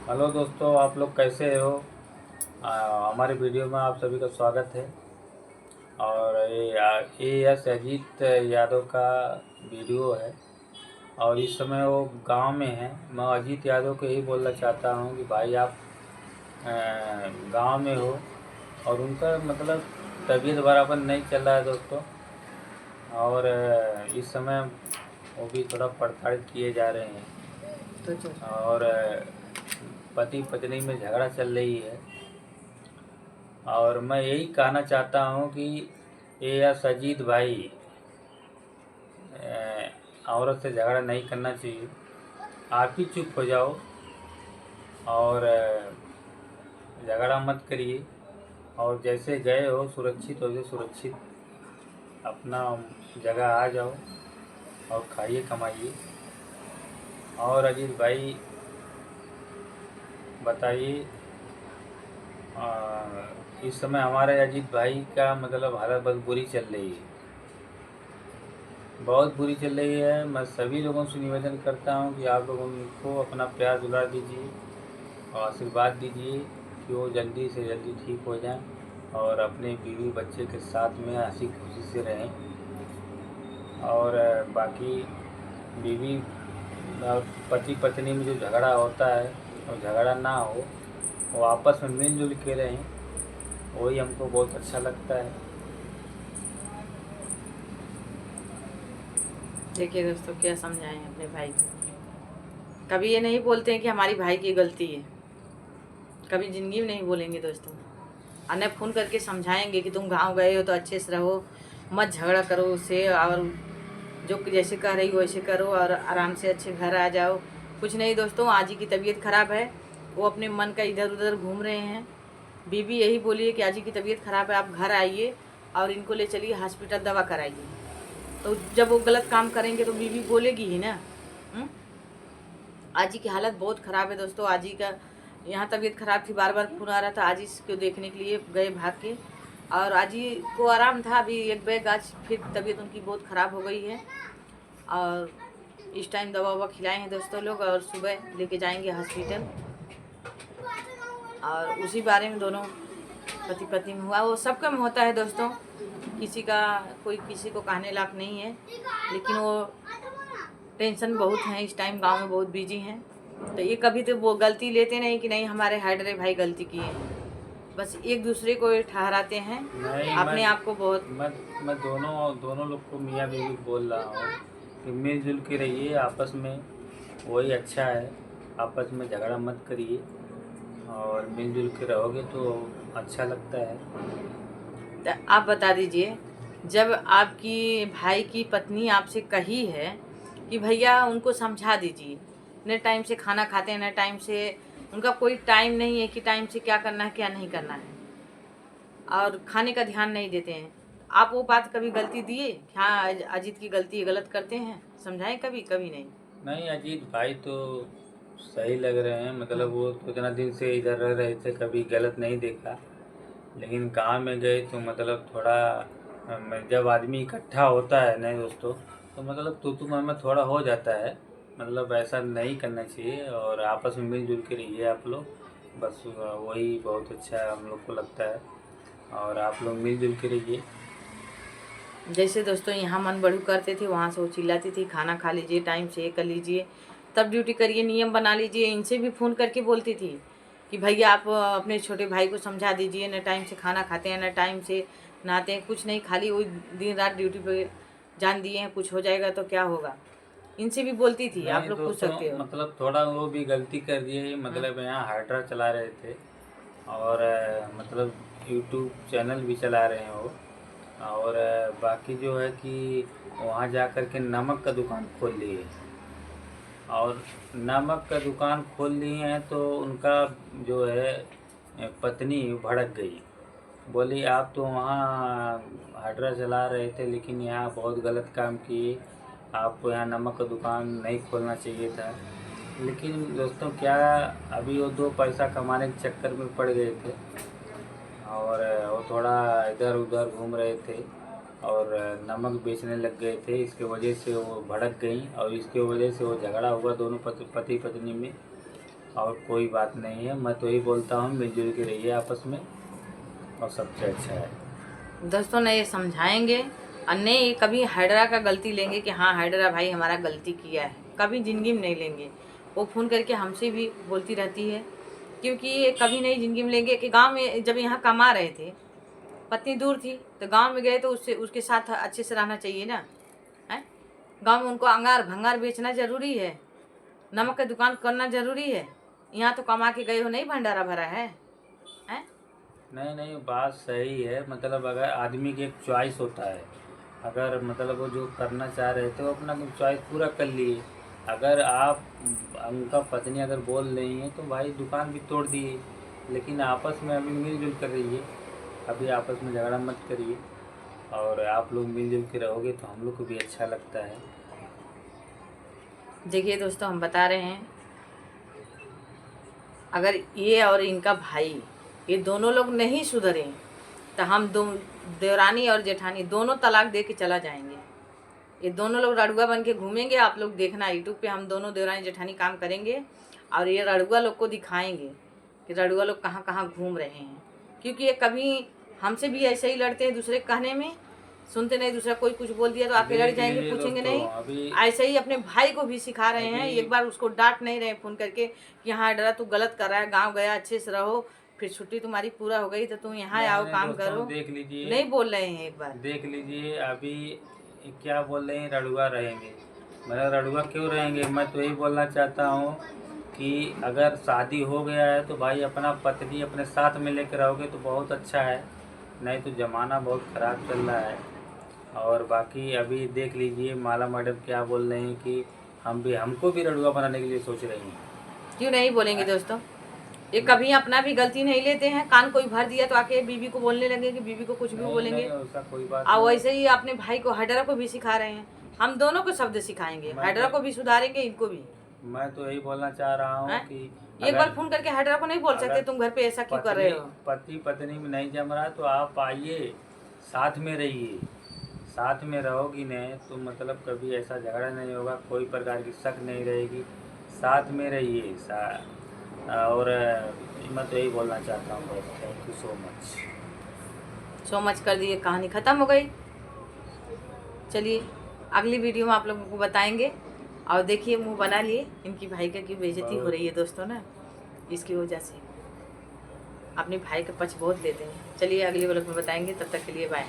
Hello दोस्तों, आप लोग कैसे हो। हमारे वीडियो में आप सभी का स्वागत है। और ये एस अजीत यादव का वीडियो है और इस समय वो गांव में है। मैं अजीत यादव को यही बोलना चाहता हूं कि भाई आप गांव में हो और उनका मतलब तबीयत बराबर नहीं चल रहा है दोस्तों। और इस समय वो भी थोड़ा प्रताड़ित किए जा रहे हैं तो चल। और पति पत्नी में झगड़ा चल रही है। और मैं यही कहना चाहता हूँ कि ये या सजीद भाई, औरत से झगड़ा नहीं करना चाहिए। आप ही चुप हो जाओ और झगड़ा मत करिए। और जैसे गए हो सुरक्षित हो, सुरक्षित अपना जगह आ जाओ और खाइए कमाइए। और अजीत भाई बताइए, इस समय हमारे अजीत भाई का मतलब हालत बहुत बुरी चल रही है, बहुत बुरी चल रही है। मैं सभी लोगों से निवेदन करता हूं कि आप लोग उनको अपना प्यार दुलार दीजिए और आशीर्वाद दीजिए कि वो जल्दी से जल्दी ठीक हो जाएं और अपने बीवी बच्चे के साथ में हंसी खुशी से रहें। और बाकी बीवी और पति पत्नी में जो झगड़ा होता है वो झगड़ा ना हो, वो आपस में मिलजुल के रहें, वही हमको बहुत अच्छा लगता है। देखिए दोस्तों, क्या समझाएं अपने भाई को। कभी ये नहीं बोलते हैं कि हमारी भाई की गलती है, कभी ज़िंदगी में नहीं बोलेंगे दोस्तों। अन्य फ़ोन करके समझाएंगे कि तुम गाँव गए हो तो अच्छे से रहो, मत झगड़ा करो उससे, और जो जैसे कह रही हो वैसे करो और आराम से अच्छे घर आ जाओ। कुछ नहीं दोस्तों, आज ही की तबीयत ख़राब है, वो अपने मन का इधर उधर घूम रहे हैं। बीबी यही बोली है कि आज ही की तबीयत ख़राब है, आप घर आइए और इनको ले चलिए हॉस्पिटल, दवा कराइए। तो जब वो गलत काम करेंगे तो बीवी बोलेगी ही ना। हुँ? आजी की हालत बहुत ख़राब है दोस्तों। आजी का यहाँ तबीयत ख़राब थी, बार बार फ़ोन आ रहा था, आजी को देखने के लिए गए भाग के। और आजी को आराम था, अभी एक बैग आज फिर तबीयत उनकी बहुत ख़राब हो गई है। और इस टाइम दवा ववा खिलाए हैं दोस्तों लोग, और सुबह लेके जाएंगे हॉस्पिटल। और उसी बारे में दोनों पति पत्नी में हुआ, वो सबका में होता है दोस्तों। किसी का कोई किसी को कहने लायक नहीं है, लेकिन वो टेंशन बहुत है इस टाइम, गांव में बहुत बिजी हैं। तो ये कभी तो वो गलती लेते नहीं कि नहीं हमारे हाइडरे भाई गलती किए, बस एक दूसरे को ठहराते हैं नहीं, अपने आप को बहुत। मैं मैं दोनों दोनों लोग को मियाँ बीवी बोल रहा हूँ कि मिलजुल के रहिए आपस में, वही अच्छा है। आपस में झगड़ा मत करिए और मिलजुल के रहोगे तो अच्छा लगता है। तो आप बता दीजिए, जब आपकी भाई की पत्नी आपसे कही है कि भैया उनको समझा दीजिए, न टाइम से खाना खाते हैं, न टाइम से, उनका कोई टाइम नहीं है कि टाइम से क्या करना है क्या नहीं करना है, और खाने का ध्यान नहीं देते हैं, आप वो बात कभी गलती दिए? हाँ, अजीत की गलती है, गलत करते हैं, समझाएं कभी? कभी नहीं। नहीं, अजीत भाई तो सही लग रहे हैं, मतलब हाँ। वो तो इतना दिन से इधर रह रहे थे, कभी गलत नहीं देखा। लेकिन गाँव में गए तो मतलब थोड़ा जब आदमी इकट्ठा होता है ना दोस्तों, तो मतलब तू मैं थोड़ा हो जाता है। मतलब ऐसा नहीं करना चाहिए और आपस में मिलजुल के रहिए आप लोग, बस वही बहुत अच्छा है हम लोग को लगता है। और आप लोग मिलजुल के रहिए। जैसे दोस्तों यहाँ मन बढ़ू करते थे, वहाँ से वो चिल्लाती थी खाना खा लीजिए, टाइम से ये कर लीजिए, तब ड्यूटी करिए, नियम बना लीजिए। इनसे भी फ़ोन करके बोलती थी कि भैया आप अपने छोटे भाई को समझा दीजिए, न टाइम से खाना खाते हैं, न टाइम से नहाते हैं, कुछ नहीं, खाली वही दिन रात ड्यूटी पे जान दिए हैं, कुछ हो जाएगा तो क्या होगा। इनसे भी बोलती थी, आप नहीं लोग पूछ दोस्तों, सकते हो। मतलब थोड़ा वो भी गलती कर दिए, हाँ। मतलब यहाँ हाइड्रा चला रहे थे और मतलब यूट्यूब चैनल भी चला रहे हैं वो। और बाकी जो है कि वहाँ जा कर के नमक का दुकान खोल लिए, और नमक का दुकान खोल लिए हैं तो उनका जो है पत्नी भड़क गई। बोली आप तो वहाँ हाइड्रा चला रहे थे लेकिन यहाँ बहुत गलत काम किए, आपको यहाँ नमक का दुकान नहीं खोलना चाहिए था। लेकिन दोस्तों क्या, अभी वो दो पैसा कमाने के चक्कर में पड़ गए थे और वो थोड़ा इधर उधर घूम रहे थे और नमक बेचने लग गए थे। इसके वजह से वो भड़क गई और इसके वजह से वो झगड़ा हुआ दोनों पति पत्नी में। और कोई बात नहीं है। मैं तो यही बोलता हूँ मिलजुल के रहिए आपस में और सबसे अच्छा है। दोस्तों ने ये समझाएंगे और नहीं कभी हाइड्रा का गलती लेंगे कि हाँ हाइड्रा भाई हमारा गलती किया है, कभी ज़िंदगी में नहीं लेंगे। वो फ़ोन करके हमसे भी बोलती रहती है, क्योंकि ये कभी नहीं ज़िंदगी में लेंगे कि गांव में जब यहाँ कमा रहे थे, पत्नी दूर थी तो गांव में गए तो उसके साथ अच्छे से रहना चाहिए ना है। गांव में उनको अंगार भंगार बेचना ज़रूरी है, नमक की दुकान करना ज़रूरी है। यहाँ तो कमा के गए हो, नहीं भंडारा भरा है हैं? नहीं नहीं, बात सही है। मतलब अगर आदमी की एक चॉइस होता है, अगर मतलब वो जो करना चाह रहे थे वो अपना चॉइस पूरा कर लिए। अगर आप उनका पत्नी अगर बोल रही हैं तो भाई दुकान भी तोड़ दिए, लेकिन आपस में अभी मिलजुल कर रहिए। अभी आपस में झगड़ा मत करिए, और आप लोग मिलजुल के रहोगे तो हम लोग को भी अच्छा लगता है। देखिए दोस्तों, हम बता रहे हैं, अगर ये और इनका भाई ये दोनों लोग नहीं सुधरे तो हम देवरानी और जेठानी दोनों तलाक दे के चला जाएंगे। ये दोनों लोग रड़ुआ बन के घूमेंगे। आप लोग देखना यूट्यूब पे हम दोनों देवरानी जेठानी काम करेंगे और ये रड़ुआ लोग को दिखाएंगे कि रड़ुआ लोग कहाँ कहाँ घूम रहे हैं। क्योंकि ये कभी हमसे भी ऐसे ही लड़ते हैं, दूसरे कहने में सुनते नहीं, दूसरा कोई कुछ बोल दिया तो आके लड़ जाएंगे, पूछेंगे नहीं। ऐसे ही अपने भाई को भी सिखा रहे हैं। एक बार उसको डांट नहीं रहे फ़ोन करके कि हाँ डरा तू गलत कर रहा है, गांव गया अच्छे से रहो, फिर छुट्टी तुम्हारी पूरा हो गई तो तुम यहाँ आओ काम करो, देख लीजिए, नहीं बोल रहे हैं। एक बार देख लीजिए अभी क्या बोल रहे हैं, रड़ुआ रहेंगे। मतलब रड़ुआ क्यों रहेंगे? मैं तो यही बोलना चाहता हूँ कि अगर शादी हो गया है तो भाई अपना पत्नी अपने साथ में लेकर रहोगे तो बहुत अच्छा है, नहीं तो ज़माना बहुत ख़राब चल रहा है। और बाकी अभी देख लीजिए माला मैडम क्या बोल रहे हैं कि हमको भी रड़ुआ बनाने के लिए सोच रही हैं। क्यों नहीं बोलेंगे दोस्तों? ये कभी अपना भी गलती नहीं लेते हैं। कान कोई भर दिया तो आके बीवी को बोलने लगे कि बीवी को कुछ भी बोलेंगे। ऐसा कोई बात और वैसे ही अपने भाई को हाइड्रा को भी सिखा रहे हैं। हम दोनों को शब्द सिखाएंगे, हाइड्रा को भी सुधारेंगे, इनको भी। मैं तो यही बोलना चाह रहा हूँ कि एक बार फोन करके हाइड्रा को नहीं बोल सकते तुम घर पे ऐसा क्यों कर रहे हो? पति पत्नी में नहीं जम रहा तो आप आइए, साथ में रहिए। साथ में रहोगी नहीं तो मतलब कभी ऐसा झगड़ा नहीं होगा, कोई प्रकार की शक नहीं रहेगी। साथ में रहिए और मैं तो यही बोलना चाहता हूँ बस। थैंक यू सो मच कर दिए, कहानी ख़त्म हो गई। चलिए अगली वीडियो में आप लोगों को बताएंगे। और देखिए मुंह बना लिए, इनकी भाई का क्यों बेइज्जती हो रही है दोस्तों ना, इसकी वजह से अपने भाई का पक्ष बहुत लेते हैं। चलिए अगली व्लॉग में बताएंगे, तब तक के लिए बाय।